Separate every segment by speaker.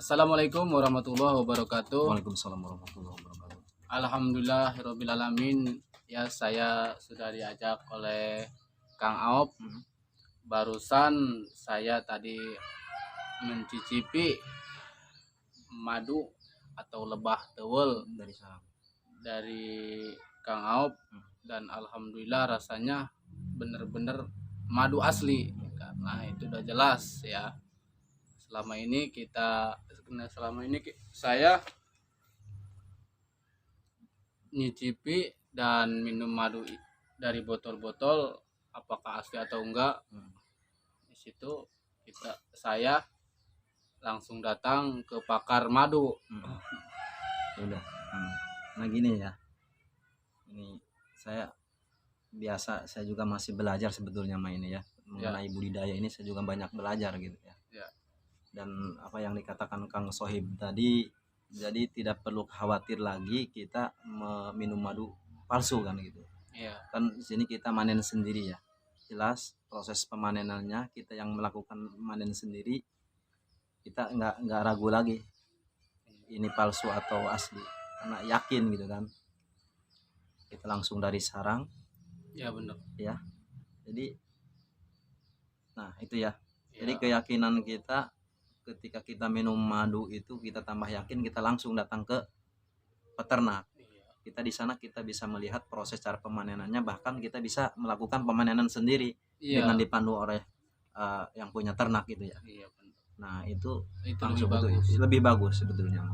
Speaker 1: Assalamualaikum warahmatullahi wabarakatuh.
Speaker 2: Waalaikumsalam warahmatullahi wabarakatuh.
Speaker 1: Alhamdulillah alamin. Ya, saya sudah diajak oleh Kang Aop. Barusan saya tadi mencicipi madu atau lebah tewel
Speaker 2: Dari sarang.
Speaker 1: dari Kang Aop, dan alhamdulillah rasanya bener-bener madu asli. Karena itu udah jelas ya. Selama ini saya nyicipi dan minum madu dari botol-botol, apakah asli atau enggak. Di situ saya langsung datang ke pakar madu.
Speaker 2: Udah. Nah gini ya, ini saya juga masih belajar sebetulnya ini ya, mengenai budidaya ini saya juga banyak belajar gitu ya. Dan apa yang dikatakan Kang Sohib tadi, jadi tidak perlu khawatir lagi kita minum madu palsu kan gitu. Kan di sini kita manen sendiri ya, jelas proses pemanenannya kita yang melakukan manen sendiri, kita nggak ragu lagi ini palsu atau asli, karena yakin gitu kan. Kita langsung dari sarang.
Speaker 1: Ya benar.
Speaker 2: Ya. Jadi, nah itu ya. Jadi keyakinan kita ketika kita minum madu itu kita tambah yakin, kita langsung datang ke peternak. Kita di sana kita bisa melihat proses cara pemanenannya, bahkan kita bisa melakukan pemanenan sendiri dengan dipandu oleh yang punya ternak gitu ya. Nah itu langsung lebih bagus sebetulnya.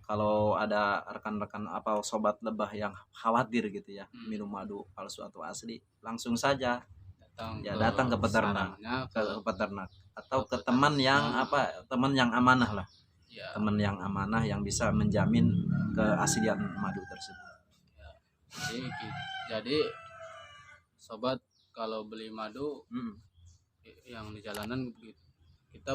Speaker 2: Kalau ada rekan-rekan apa sobat lebah yang khawatir gitu ya, minum madu palsu atau asli, langsung saja datang ke peternak, atau ke teman yang amanah lah. Teman yang amanah yang bisa menjamin keaslian madu tersebut.
Speaker 1: Jadi sobat, kalau beli madu yang di jalanan, kita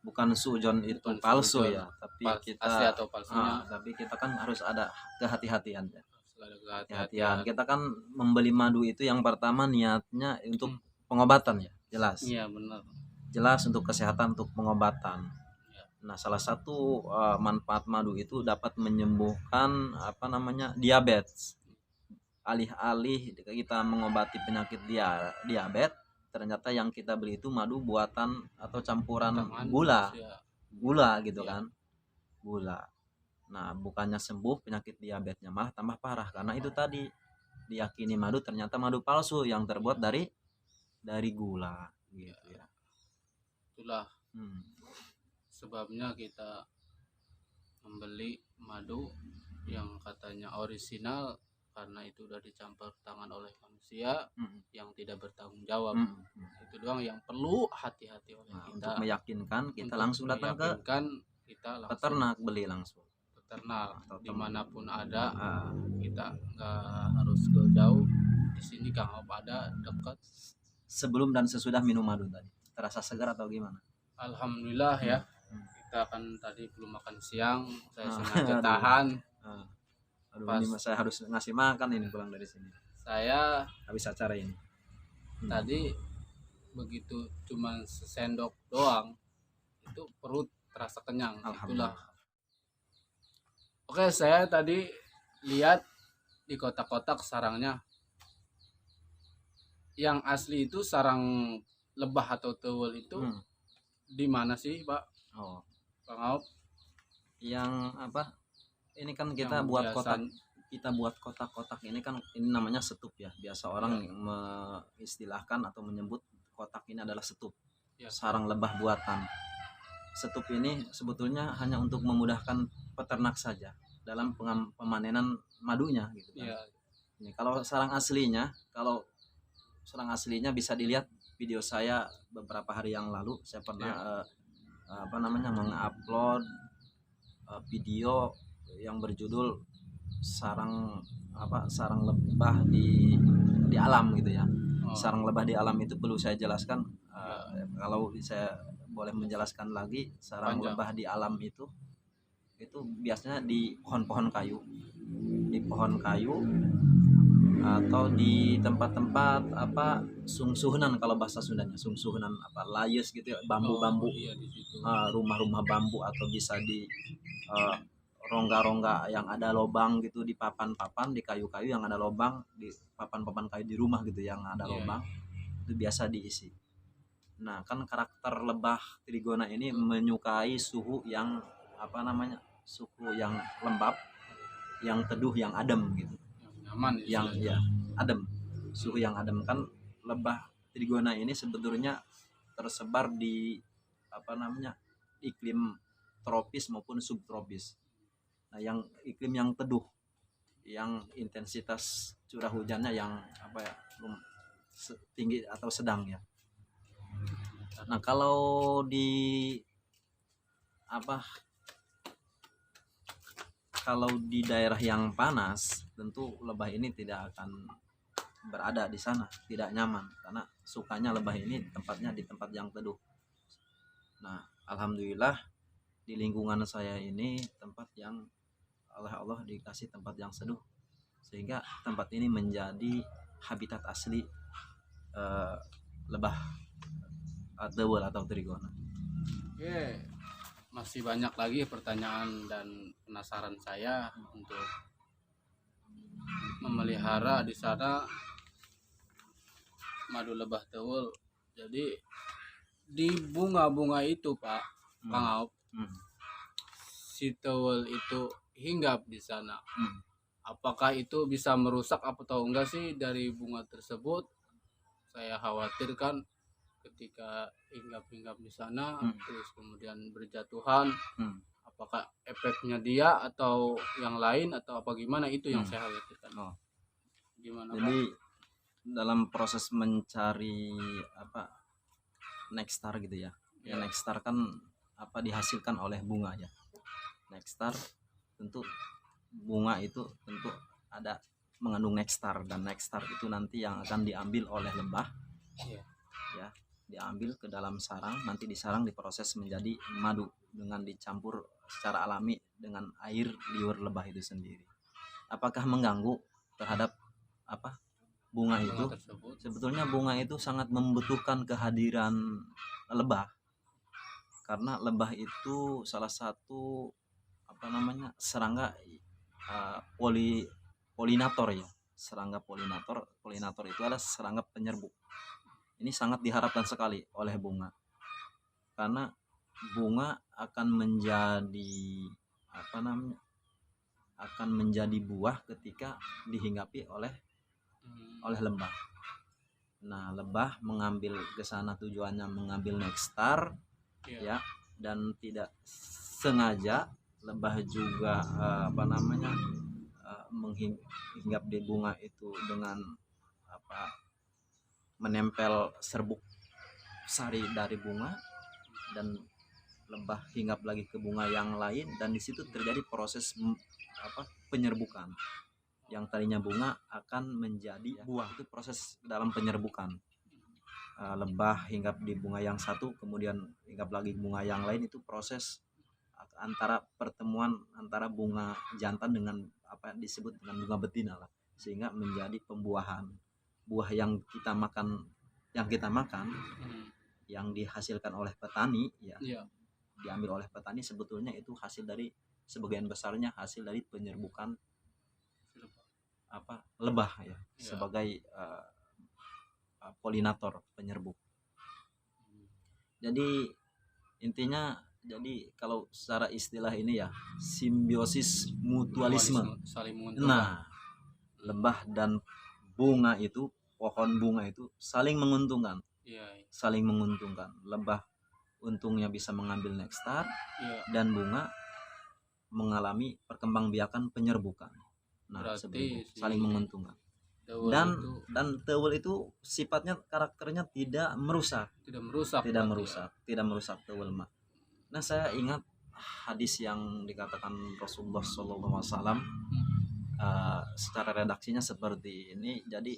Speaker 1: bukan
Speaker 2: sujon itu palsu ya, tapi kita
Speaker 1: asli atau palsunya.
Speaker 2: Tapi kita kan harus ada kehati-hatian ya. Kita kan membeli madu itu yang pertama niatnya untuk pengobatan ya, jelas.
Speaker 1: Iya benar.
Speaker 2: Jelas untuk kesehatan, untuk pengobatan. Nah, salah satu manfaat madu itu dapat menyembuhkan diabetes. Alih-alih kita mengobati penyakit diabetes, ternyata yang kita beli itu madu buatan atau campuran gula gitu kan. Gula. Nah, bukannya sembuh penyakit diabetesnya, malah tambah parah, karena itu tadi diyakini madu ternyata madu palsu yang terbuat dari gula gitu ya.
Speaker 1: Itulah sebabnya kita membeli madu yang katanya orisinal, karena itu udah dicampur tangan oleh manusia yang tidak bertanggung jawab. Itu doang yang perlu hati-hati oleh kita.
Speaker 2: Untuk meyakinkan kita langsung datang ke peternak, beli langsung.
Speaker 1: Peternak dimanapun ada, kita nggak harus ke jauh. Di sini Kang Op ada dekat.
Speaker 2: Sebelum dan sesudah minum madu tadi, terasa segar atau gimana?
Speaker 1: Alhamdulillah ya. Kita kan tadi belum makan siang, saya sengaja tahan.
Speaker 2: Ini saya harus ngasih makan ini pulang dari sini.
Speaker 1: Saya
Speaker 2: habis acara ini.
Speaker 1: Tadi begitu cuman sesendok doang, itu perut terasa kenyang. Itulah. Oke, saya tadi lihat di kotak-kotak sarangnya. Yang asli itu sarang lebah atau tewel itu di mana sih, Pak? Bang Aop.
Speaker 2: Yang apa? Ini kan kita buat kotak. Kita buat kotak-kotak ini kan, ini namanya setup ya. Biasa orang mengistilahkan atau menyebut kotak ini adalah setup. Sarang lebah buatan. Setup ini sebetulnya hanya untuk memudahkan peternak saja dalam pemanenan madunya gitu kan. Ini kalau sarang aslinya bisa dilihat video saya beberapa hari yang lalu. Saya pernah mengupload video yang berjudul sarang lebah di alam gitu ya. Sarang lebah di alam itu perlu saya jelaskan. Kalau saya boleh menjelaskan lagi, sarang lebah di alam itu biasanya di pohon-pohon kayu. Di pohon kayu atau di tempat-tempat apa sungsuhunan, kalau bahasa Sundanya sungsuhunan apa layes gitu ya, bambu-bambu,
Speaker 1: iya, di situ.
Speaker 2: rumah-rumah bambu, atau bisa di rongga-rongga yang ada lobang gitu, di papan-papan, di kayu-kayu yang ada lobang, di papan-papan kayu di rumah gitu yang ada lobang, itu biasa diisi. Nah kan karakter lebah trigona ini menyukai suhu yang apa namanya, suhu yang lembab, yang teduh, yang adem gitu,
Speaker 1: Yang nyaman
Speaker 2: yang
Speaker 1: istilahnya.
Speaker 2: ya adem, suhu yang adem. Kan lebah trigona ini sebetulnya tersebar di apa namanya, iklim tropis maupun subtropis. Nah yang iklim yang teduh, yang intensitas curah hujannya yang apa ya, tinggi atau sedang ya. Nah kalau di apa, kalau di daerah yang panas tentu lebah ini tidak akan berada di sana, tidak nyaman, karena sukanya lebah ini tempatnya di tempat yang teduh. Nah alhamdulillah di lingkungan saya ini tempat yang oleh Allah dikasih tempat yang seduh, sehingga tempat ini menjadi habitat asli lebah dewel atau trigona.
Speaker 1: Oke, masih banyak lagi pertanyaan dan penasaran saya untuk memelihara di sana madu lebah tewel. Jadi di bunga-bunga itu Pak Kang Aup, si tewel itu hinggap di sana. Apakah itu bisa merusak atau enggak sih dari bunga tersebut? Saya khawatirkan ketika hinggap-hinggap di sana terus kemudian berjatuhan, apakah efeknya dia atau yang lain atau apa gimana, itu yang saya khawatirkan. Gimana
Speaker 2: Jadi
Speaker 1: Pak?
Speaker 2: dalam proses mencari apa nektar gitu ya, ya nektar kan apa dihasilkan oleh bunga ya. Nektar tentu bunga itu tentu ada mengandung nektar, dan nektar itu nanti yang akan diambil oleh lebah, ya diambil ke dalam sarang, nanti di sarang diproses menjadi madu dengan dicampur secara alami dengan air liur lebah itu sendiri. Apakah mengganggu terhadap apa bunga itu? Sebetulnya bunga itu sangat membutuhkan kehadiran lebah, karena lebah itu salah satu apa namanya serangga polinator ya. Serangga polinator itu adalah serangga penyerbuk. Ini sangat diharapkan sekali oleh bunga, karena bunga akan menjadi apa namanya, akan menjadi buah ketika dihinggapi oleh lebah. Nah lebah mengambil ke sana tujuannya mengambil nektar, ya, dan tidak sengaja lebah juga apa namanya menghinggap di bunga itu dengan apa menempel serbuk sari dari bunga, dan lebah hinggap lagi ke bunga yang lain, dan di situ terjadi proses apa penyerbukan. Yang tadinya bunga akan menjadi buah, itu proses dalam penyerbukan. Lebah hinggap di bunga yang satu, kemudian hinggap lagi bunga yang lain, itu proses antara pertemuan antara bunga jantan dengan apa disebut dengan bunga betina lah, sehingga menjadi pembuahan. Buah yang kita makan, yang dihasilkan oleh petani ya, diambil oleh petani, sebetulnya itu hasil dari sebagian besarnya hasil dari penyerbukan apa lebah ya, sebagai polinator penyerbuk. Jadi intinya, jadi kalau secara istilah ini ya simbiosis mutualisme. Nah lebah dan bunga itu, pohon bunga itu saling menguntungkan. Saling menguntungkan. Lebah untungnya bisa mengambil nektar, dan bunga mengalami perkembangbiakan penyerbukan. Nah seperti itu, saling menguntungkan. Dan tewel itu sifatnya, karakternya tidak merusak tewel mah. Nah saya ingat hadis yang dikatakan Rasulullah SAW, secara redaksinya seperti ini. Jadi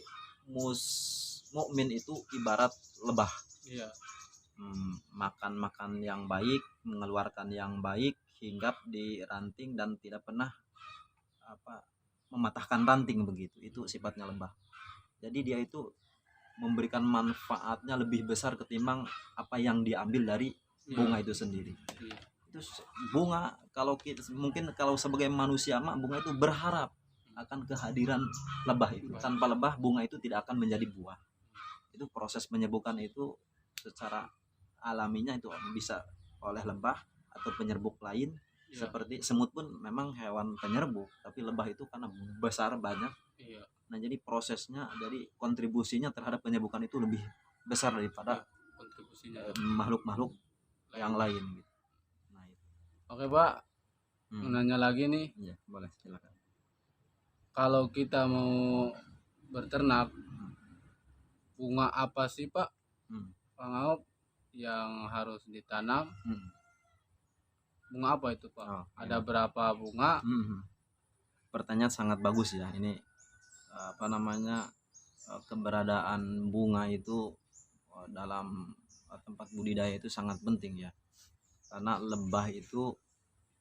Speaker 2: mukmin itu ibarat lebah, makan yang baik, mengeluarkan yang baik, hinggap di ranting, dan tidak pernah apa mematahkan ranting begitu. Itu sifatnya lebah. Jadi dia itu memberikan manfaatnya lebih besar ketimbang apa yang diambil dari bunga itu sendiri. Itu bunga, kalau kita mungkin kalau sebagai manusia mah bunga itu berharap akan kehadiran lebah itu. Tanpa lebah bunga itu tidak akan menjadi buah. Itu proses penyerbukan itu secara alaminya itu bisa oleh lebah atau penyerbuk lain. Seperti semut pun memang hewan penyerbuk, tapi lebah itu karena besar banyak. Nah jadi prosesnya, jadi kontribusinya terhadap penyerbukan itu lebih besar daripada makhluk-makhluk yang lain gitu. Nah, itu.
Speaker 1: Oke Pak, menanya lagi nih.
Speaker 2: Iya, boleh silakan.
Speaker 1: Kalau kita mau berternak, bunga apa sih Pak, Pak Ngaup, yang harus ditanam? Bunga apa itu Pak? Ada berapa bunga?
Speaker 2: Pertanyaan sangat bagus ya. Ini keberadaan bunga itu dalam tempat budidaya itu sangat penting ya. Karena lebah itu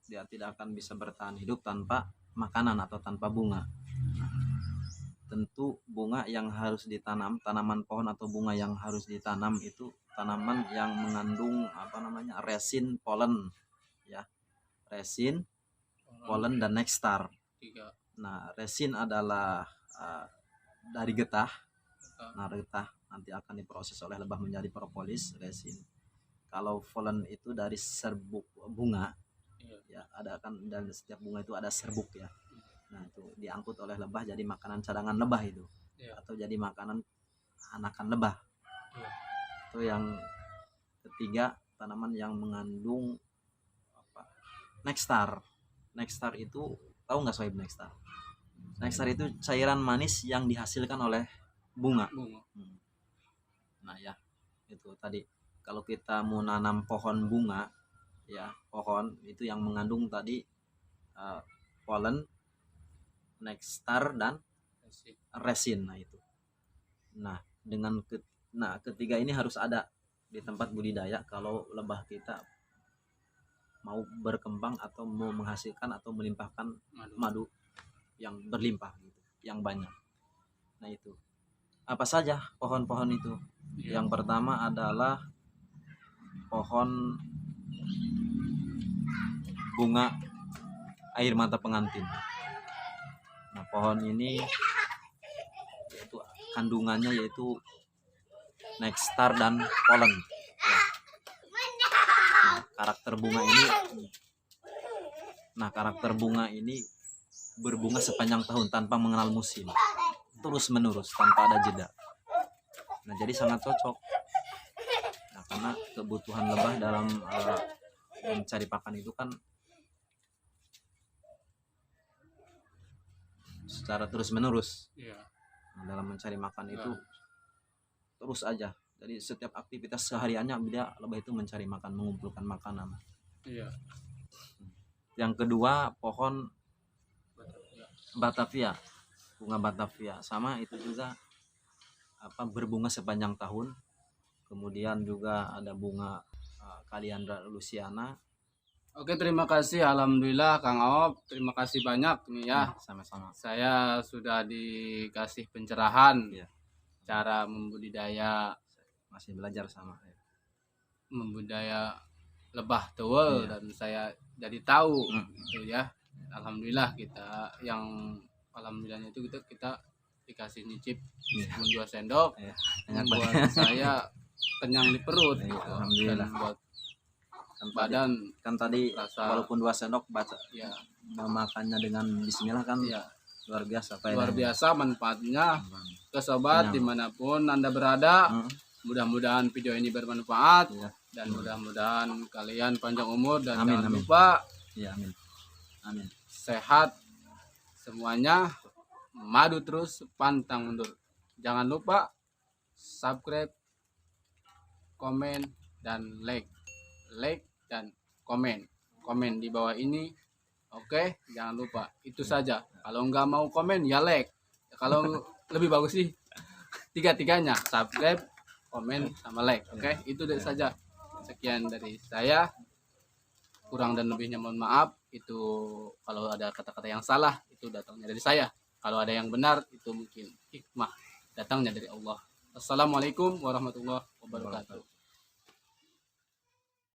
Speaker 2: dia tidak akan bisa bertahan hidup tanpa makanan atau tanpa bunga. Tentu bunga yang harus ditanam, tanaman pohon atau bunga yang harus ditanam itu tanaman yang mengandung resin, polen ya. Resin, polen dan nektar. Nah, resin adalah dari getah. Nah, getah nanti akan diproses oleh lebah menjadi propolis, resin. Kalau polen itu dari serbuk bunga. Ya, ada kan, dan setiap bunga itu ada serbuk ya. Nah, itu diangkut oleh lebah jadi makanan cadangan lebah itu. Atau jadi makanan anakan lebah. Itu yang ketiga, tanaman yang mengandung nektar. Nektar itu, tahu nggak soib nektar? Nektar itu cairan manis yang dihasilkan oleh bunga. Nah ya, itu tadi kalau kita mau nanam pohon bunga ya, pohon itu yang mengandung tadi polen, nektar dan resin. Nah itu. Nah dengan ketiga ini harus ada di tempat budidaya kalau lebah kita mau berkembang atau mau menghasilkan atau melimpahkan madu yang berlimpah gitu, yang banyak. Nah itu apa saja pohon-pohon itu? Yang pertama adalah pohon bunga air mata pengantin. Nah pohon ini yaitu kandungannya yaitu nektar dan polen ya. Karakter bunga ini berbunga sepanjang tahun tanpa mengenal musim, terus menerus tanpa ada jeda. Nah jadi sangat cocok. Nah karena kebutuhan lebah dalam mencari pakan itu kan secara terus menerus. Nah, dalam mencari makan itu terus aja. Jadi setiap aktivitas sehariannya lebah itu mencari makan, mengumpulkan makanan. Yang kedua pohon Batavia, bunga Batavia sama itu juga berbunga sepanjang tahun. Kemudian juga ada bunga Kaliandra luciana.
Speaker 1: Oke, terima kasih. Alhamdulillah Kang Aop, terima kasih banyak nih ya.
Speaker 2: Sama-sama.
Speaker 1: Saya sudah dikasih pencerahan cara membudidaya,
Speaker 2: masih belajar sama
Speaker 1: membudidaya lebah tuwel dan saya jadi tahu itu ya. Alhamdulillah alhamdulillahnya itu kita dikasih nyicip 2 sendok membuat saya kenyang di perut gitu.
Speaker 2: Alhamdulillah.
Speaker 1: Dan buat badan
Speaker 2: kan tadi
Speaker 1: rasa,
Speaker 2: walaupun 2 sendok baca memakannya dengan bismillah kan luar biasa
Speaker 1: luar biasa manfaatnya ke sobat dimanapun Anda berada. Mudah-mudahan video ini bermanfaat dan mudah-mudahan kalian panjang umur dan jangan lupa amin. Sehat semuanya, madu terus, pantang mundur. Jangan lupa subscribe, komen dan like dan komen di bawah ini. Oke, jangan lupa itu saja. Kalau nggak mau komen ya like. Kalau lebih bagus sih tiga-tiganya, subscribe, komen sama like. Oke, itu saja. Sekian dari saya. Kurang dan lebihnya mohon maaf. Itu kalau ada kata-kata yang salah itu datangnya dari saya. Kalau ada yang benar itu mungkin hikmah datangnya dari Allah. Assalamualaikum warahmatullahi wabarakatuh.